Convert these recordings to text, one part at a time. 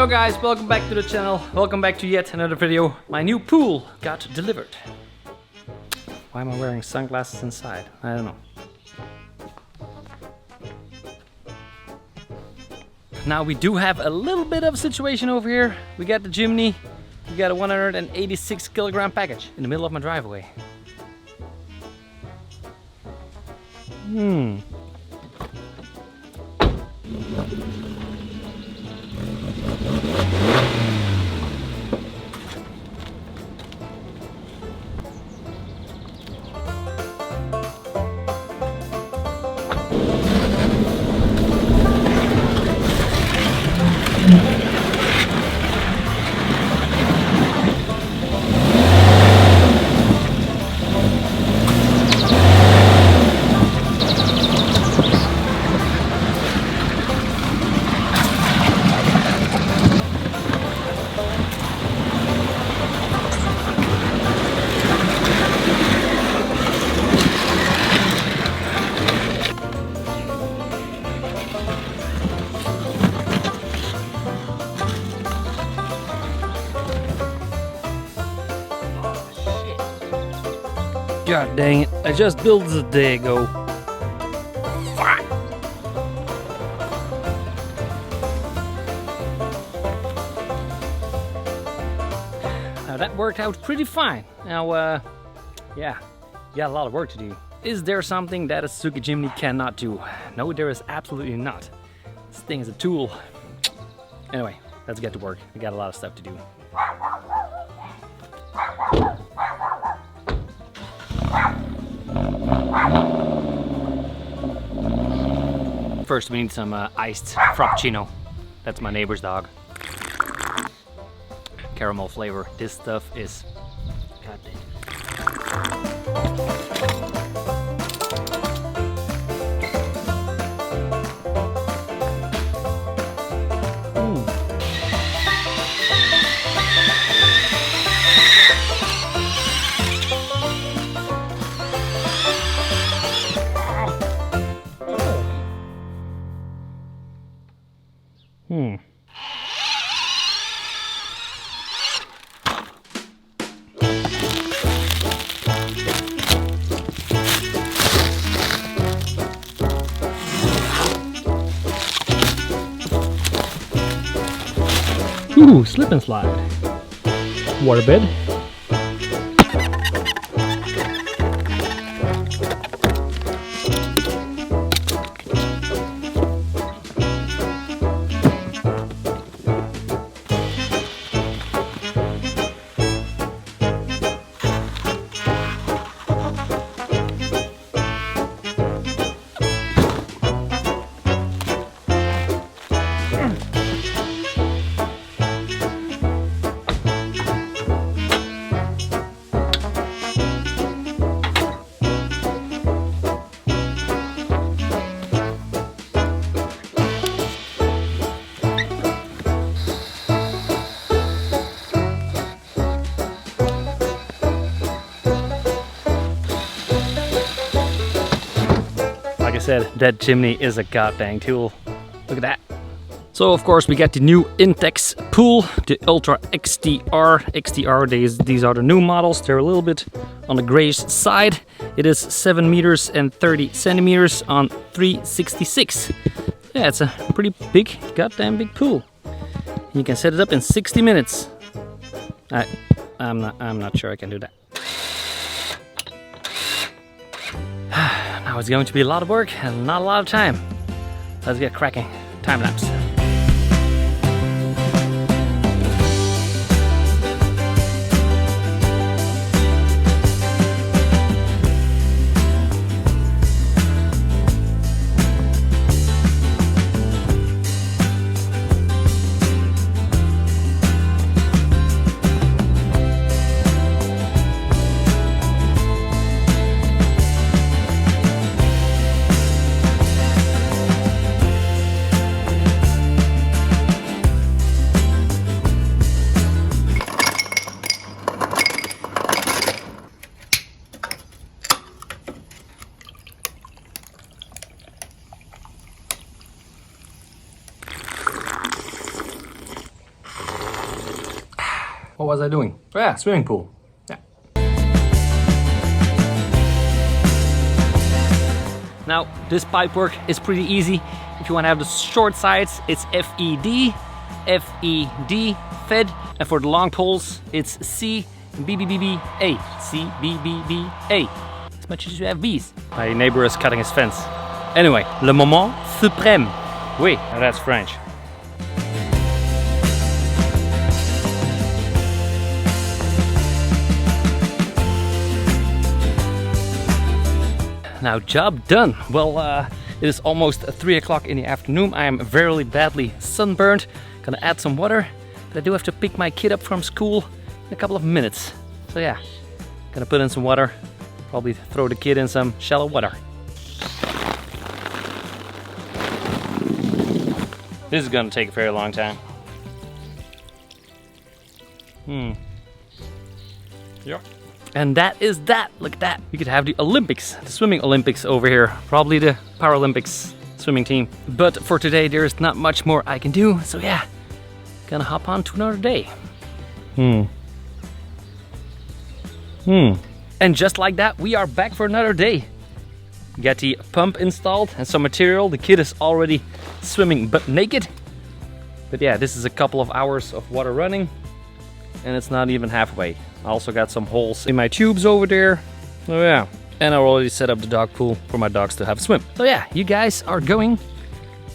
Yo guys, welcome back to the channel. Welcome back to yet another video. My new pool got delivered. Why am I wearing sunglasses inside? I don't know. Now we do have a little bit of a situation over here. We got the Jimny. We got a 186 kilogram package in the middle of my driveway. God dang it, I just built this a day ago. Fuck. Now that worked out pretty fine. Now, yeah, you got a lot of work to do. Is there something that a Suzuki Jimny cannot do? No, there is absolutely not. This thing is a tool. Anyway, let's get to work. We got a lot of stuff to do. First we need some iced frappuccino. That's my neighbor's dog. Caramel flavor. This stuff is... God dang. Ooh, slip and slide. Waterbed. Like I said, that Jimny is a goddamn tool. Look at that. So of course we got the new Intex pool, the Ultra XTR. These are the new models. They're a little bit on the grayish side. It is 7 meters and 30 centimeters on 366. Yeah, it's a pretty big, goddamn big pool. You can set it up in 60 minutes. I'm not sure I can do that. Now it's going to be a lot of work and not a lot of time. Let's get cracking. Time lapse. What was I doing? Oh yeah, swimming pool. Yeah. Now, this pipe work is pretty easy. If you want to have the short sides, it's FED, FED, fed. And for the long poles, it's CBBBA, CBBBA. As much as you have B's. My neighbor is cutting his fence. Anyway, le moment suprême. Oui, that's French. Now, job done. Well, it is almost 3 o'clock in the afternoon. I am very badly sunburned. Gonna add some water, but I do have to pick my kid up from school in a couple of minutes. So yeah, gonna put in some water. Probably throw the kid in some shallow water. This is gonna take a very long time. Yeah. And that is that. Look at that. We could have the Olympics, the swimming Olympics over here. Probably the Paralympics swimming team. But for today, there's not much more I can do. So yeah, gonna hop on to another day. And just like that, we are back for another day. Got the pump installed and some material. The kid is already swimming butt naked. But yeah, this is a couple of hours of water running. And it's not even halfway. I also got some holes in my tubes over there. Oh yeah. And I already set up the dog pool for my dogs to have a swim. So yeah, you guys are going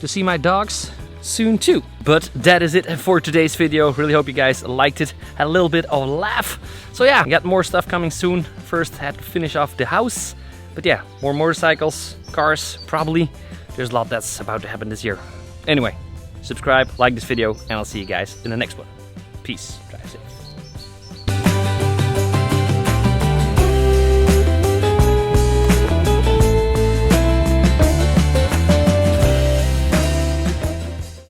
to see my dogs soon too. But that is it for today's video. Really hope you guys liked it. Had a little bit of a laugh. So yeah, got more stuff coming soon. First had to finish off the house. But yeah, more motorcycles, cars, probably. There's a lot that's about to happen this year. Anyway, subscribe, like this video, and I'll see you guys in the next one. Peace. Drive safe.